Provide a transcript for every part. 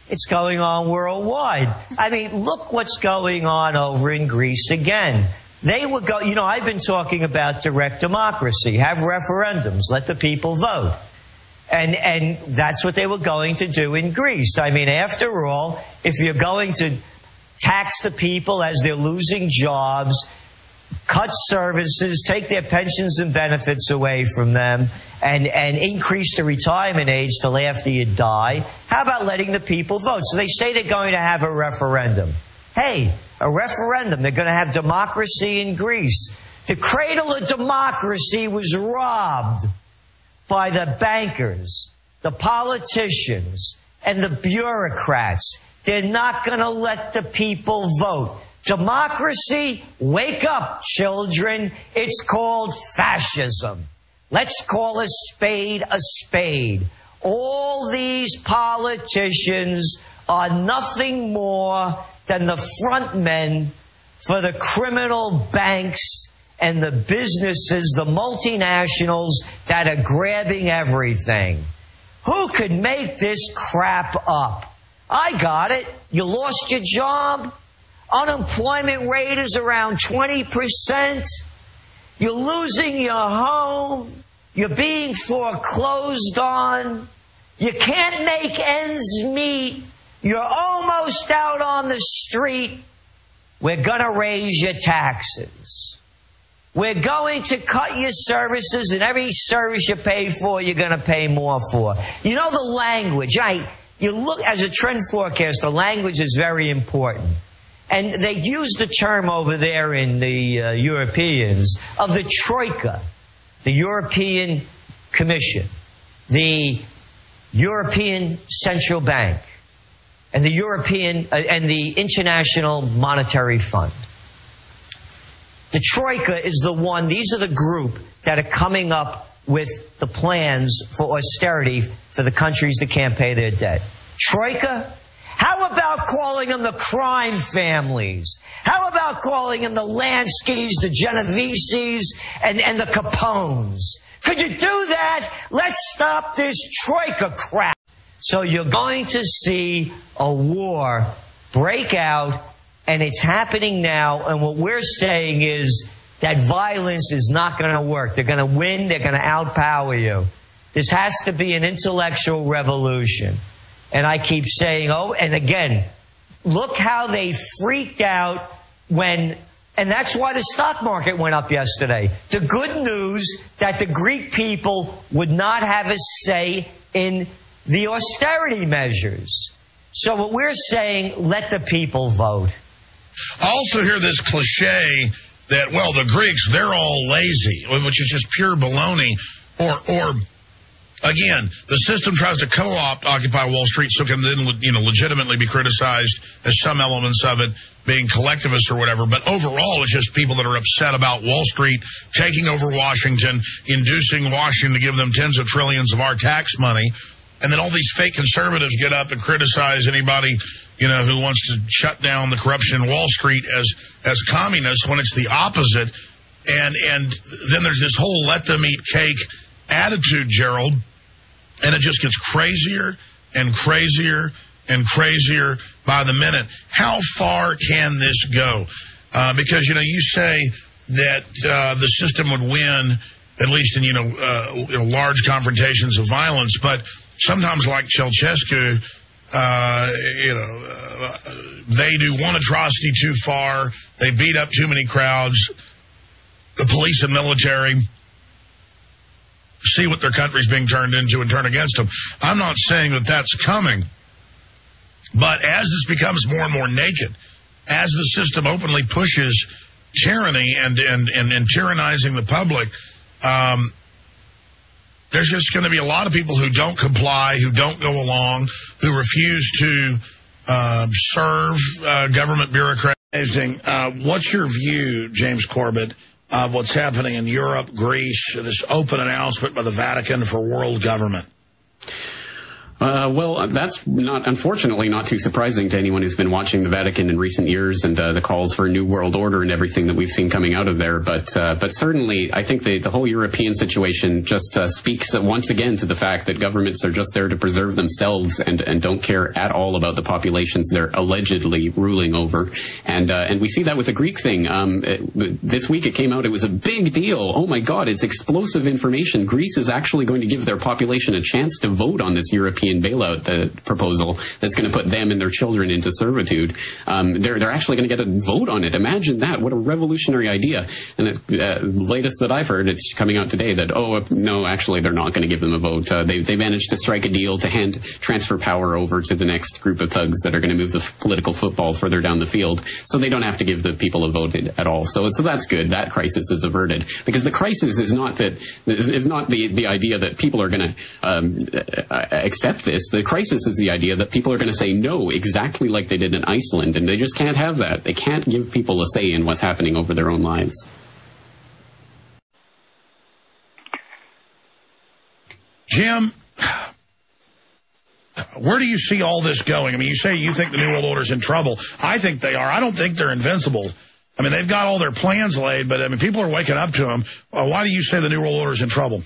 It's going on worldwide. I mean, look what's going on over in Greece again. They would go, you know, I've been talking about direct democracy. Have referendums. Let the people vote. And that's what they were going to do in Greece. I mean, after all, if you're going to tax the people as they're losing jobs, cut services, take their pensions and benefits away from them, and increase the retirement age till after you die, how about letting the people vote? So they say they're going to have a referendum. Hey, a referendum. They're going to have democracy in Greece. The cradle of democracy was robbed by the bankers, the politicians, and the bureaucrats. They're not going to let the people vote. Democracy, wake up, children. It's called fascism. Let's call a spade a spade. All these politicians are nothing more than the front men for the criminal banks and the businesses, the multinationals that are grabbing everything. Who could make this crap up? I got it. You lost your job. Unemployment rate is around 20%. You're losing your home. You're being foreclosed on. You can't make ends meet. You're almost out on the street. We're going to raise your taxes. We're going to cut your services, and every service you pay for, you're going to pay more for. You know the language. You look, as a trend forecaster, language is very important. And they use the term over there in the Europeans of the Troika, the European Commission, the European Central Bank, and the European and the International Monetary Fund. The Troika is the one, these are the group that are coming up with the plans for austerity for the countries that can't pay their debt. Troika? How about calling them the crime families? How about calling them the Lanskys, the Genoveses, and the Capones? Could you do that? Let's stop this Troika crap. So you're going to see a war break out, and it's happening now, and what we're saying is that violence is not going to work. They're going to win. They're going to outpower you. This has to be an intellectual revolution. And I keep saying, and again, look how they freaked out when, and that's why the stock market went up yesterday. The good news that the Greek people would not have a say in the austerity measures. So what we're saying, let the people vote. I also hear this cliche that, well, the Greeks, they're all lazy, which is just pure baloney. Or again, the system tries to co-opt Occupy Wall Street so it can then, legitimately be criticized as some elements of it being collectivist or whatever. But overall, it's just people that are upset about Wall Street taking over Washington, inducing Washington to give them tens of trillions of our tax money. And then all these fake conservatives get up and criticize anybody, who wants to shut down the corruption in Wall Street as communists when it's the opposite. And then there's this whole let them eat cake attitude, Gerald. And it just gets crazier and crazier and crazier by the minute. How far can this go? Because, you say that the system would win, at least in, large confrontations of violence. But sometimes, like Ceausescu, they do one atrocity too far. They beat up too many crowds. The police and military see what their country's being turned into and turn against them. I'm not saying that that's coming, but as this becomes more and more naked, as the system openly pushes tyranny and tyrannizing the public, there's just going to be a lot of people who don't comply, who don't go along, who refuse to serve government bureaucrats. What's your view, James Corbett, of what's happening in Europe, Greece, this open announcement by the Vatican for world government? Well, that's unfortunately not too surprising to anyone who's been watching the Vatican in recent years and the calls for a new world order and everything that we've seen coming out of there. But certainly, I think the whole European situation just speaks once again to the fact that governments are just there to preserve themselves and don't care at all about the populations they're allegedly ruling over. And we see that with the Greek thing. This week it came out, it was a big deal. Oh my God, it's explosive information. Greece is actually going to give their population a chance to vote on this European bailout proposal that's going to put them and their children into servitude. They're actually going to get a vote on it. Imagine that. What a revolutionary idea. And the latest that I've heard, it's coming out today that, no, actually they're not going to give them a vote. They managed to strike a deal to transfer power over to the next group of thugs that are going to move the political football further down the field, so they don't have to give the people a vote at all. So that's good. That crisis is averted, because the crisis is not the idea that people are going to accept this. The crisis is the idea that people are going to say no, exactly like they did in Iceland, and they just can't have that. They can't give people a say in what's happening over their own lives. Jim, where do you see all this going? I mean, you say you think the New World Order's in trouble. I think they are. I don't think they're invincible. I mean, they've got all their plans laid, but I mean, people are waking up to them. Why do you say the New World Order's in trouble?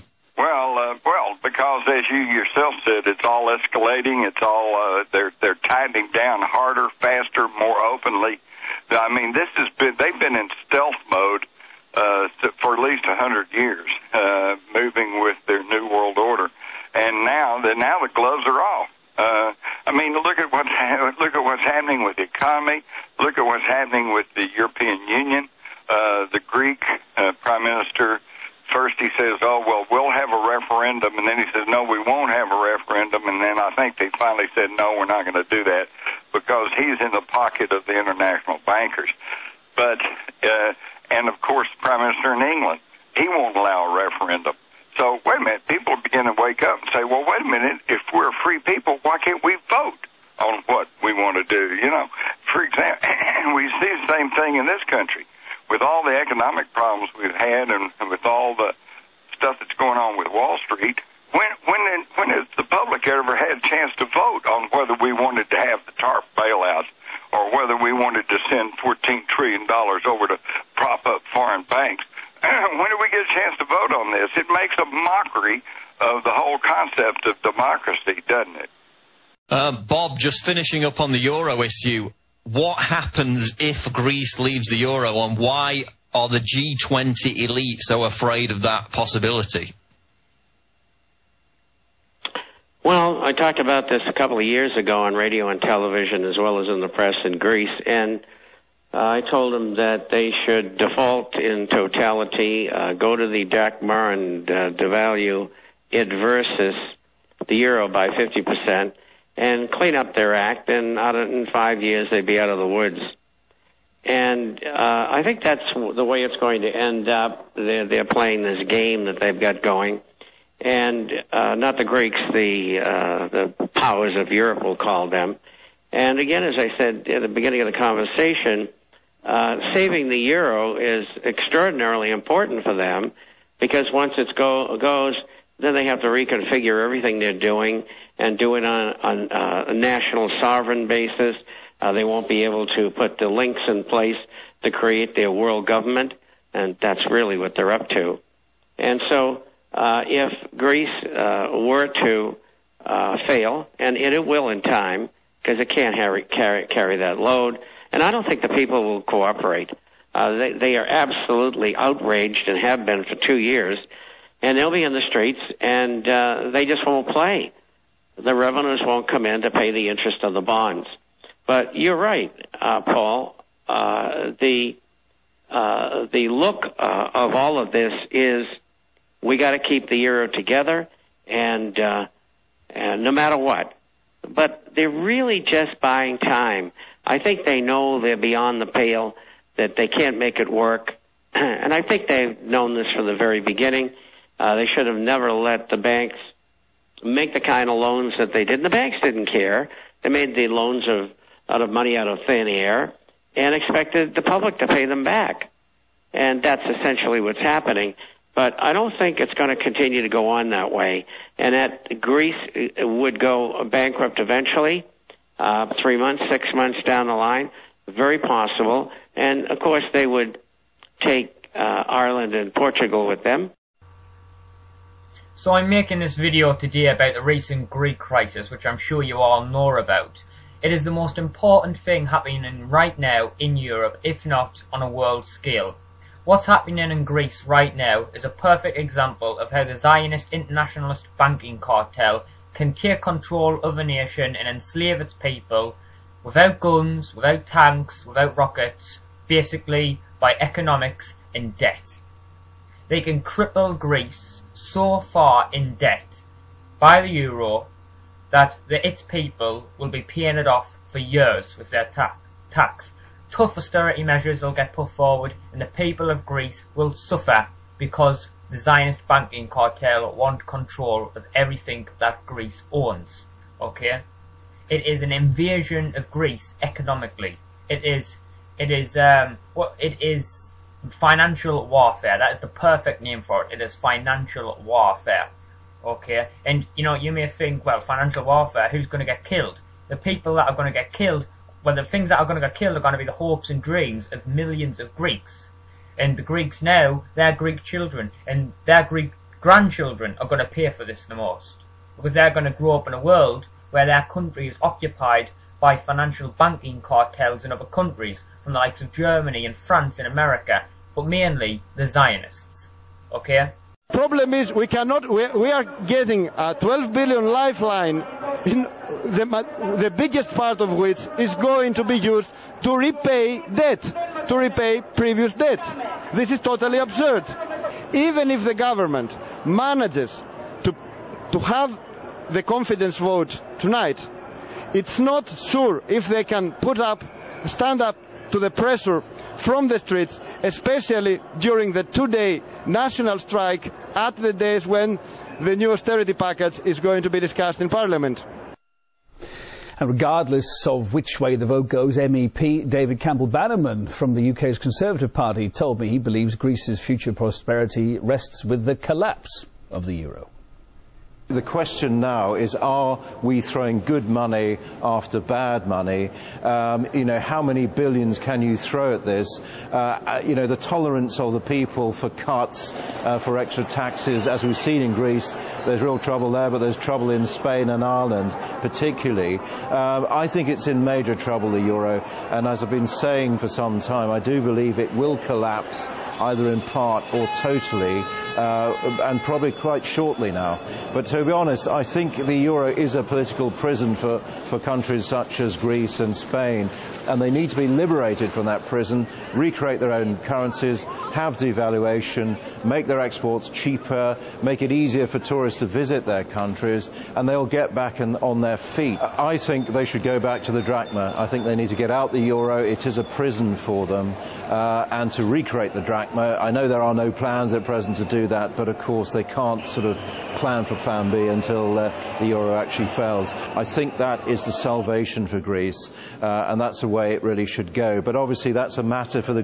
Well, because as you yourself said, it's all escalating. It's all they're tightening down harder, faster, more openly. I mean, they've been in stealth mode for at least 100 years, moving with their New World Order, and now the gloves are off. I mean, look at what's happening with the economy. Look at what's happening with the European Union. The Greek Prime Minister, first he says, we'll have a referendum, and then he says, no, we won't have a referendum, and then I think they finally said, no, we're not going to do that, because he's in the pocket of the international bankers. But, and of course, the Prime Minister in England, he won't allow a referendum. So, wait a minute, people are beginning to wake up and say, well, wait a minute, if we're free people, why can't we vote on what we want to do? You know, for example, we see the same thing in this country. With all the economic problems we've had and with all the stuff that's going on with Wall Street, when has the public ever had a chance to vote on whether we wanted to have the TARP bailouts or whether we wanted to send $14 trillion over to prop up foreign banks? When do we get a chance to vote on this? It makes a mockery of the whole concept of democracy, doesn't it? Bob, just finishing up on the Euro issue, what happens if Greece leaves the Euro, and why are the G20 elite so afraid of that possibility? Well, I talked about this a couple of years ago on radio and television as well as in the press in Greece, and I told them that they should default in totality, go to the drachma and devalue it versus the euro by 50%, and clean up their act, and in 5 years they'd be out of the woods. And I think that's the way it's going to end up. They're playing this game that they've got going. And not the Greeks, the powers of Europe, we'll call them. And again, as I said at the beginning of the conversation, saving the euro is extraordinarily important for them, because once it goes, then they have to reconfigure everything they're doing and do it on a national sovereign basis. They won't be able to put the links in place to create their world government, and that's really what they're up to. And so if Greece were to fail, and it will in time, because it can't carry that load, and I don't think the people will cooperate. They are absolutely outraged and have been for 2 years, and they'll be in the streets, and they just won't play. The revenues won't come in to pay the interest of the bonds. But you're right, Paul. The look of all of this is we got to keep the euro together, and no matter what. But they're really just buying time. I think they know they're beyond the pale, that they can't make it work. And I think they've known this from the very beginning. They should have never let the banks make the kind of loans that they did. And the banks didn't care. They made the loans out of money out of thin air and expected the public to pay them back. And that's essentially what's happening. But I don't think it's going to continue to go on that way, and that Greece would go bankrupt eventually, 3 months, 6 months down the line, very possible. And, of course, they would take Ireland and Portugal with them. So I'm making this video today about the recent Greek crisis, which I'm sure you all know about. It is the most important thing happening right now in Europe, if not on a world scale. What's happening in Greece right now is a perfect example of how the Zionist internationalist banking cartel can take control of a nation and enslave its people without guns, without tanks, without rockets, basically by economics and debt. They can cripple Greece so far in debt by the euro that its people will be paying it off for years with their tax. Tough austerity measures will get put forward, and the people of Greece will suffer because the Zionist banking cartel want control of everything that Greece owns. Okay? It is an invasion of Greece economically. It is financial warfare. That is the perfect name for it. It is financial warfare. Okay? And, you know, you may think, well, financial warfare, who's going to get killed? The people that are going to get killed, well, the things that are going to get killed are going to be the hopes and dreams of millions of Greeks. And the Greeks now, their Greek children and their Greek grandchildren are going to pay for this the most. Because they're going to grow up in a world where their country is occupied by financial banking cartels in other countries, from the likes of Germany and France and America, but mainly the Zionists. Okay? Problem is we are getting a 12 billion lifeline, in the biggest part of which is going to be used to repay debt, to repay previous debt. This is totally absurd. Even if the government manages to have the confidence vote tonight, it's not sure if they can stand up to the pressure from the streets, especially during the 2-day national strike at the days when the new austerity package is going to be discussed in Parliament. And regardless of which way the vote goes, MEP David Campbell-Bannerman from the UK's Conservative Party told me he believes Greece's future prosperity rests with the collapse of the euro. The question now is, are we throwing good money after bad money? You know, how many billions can you throw at this? You know, the tolerance of the people for cuts, for extra taxes, as we've seen in Greece, there's real trouble there, but there's trouble in Spain and Ireland particularly. I think it's in major trouble, the euro, and as I've been saying for some time, I do believe it will collapse either in part or totally, and probably quite shortly now. But to be honest, I think the euro is a political prison for countries such as Greece and Spain, and they need to be liberated from that prison, recreate their own currencies, have devaluation, make their exports cheaper, make it easier for tourists to visit their countries, and they'll get back on their feet. I think they should go back to the drachma. I think they need to get out the euro. It is a prison for them, and to recreate the drachma. I know there are no plans at present to do that, but of course they can't sort of plan for plan B until the euro actually fails. I think that is the salvation for Greece, and that's the way it really should go. But obviously that's a matter for the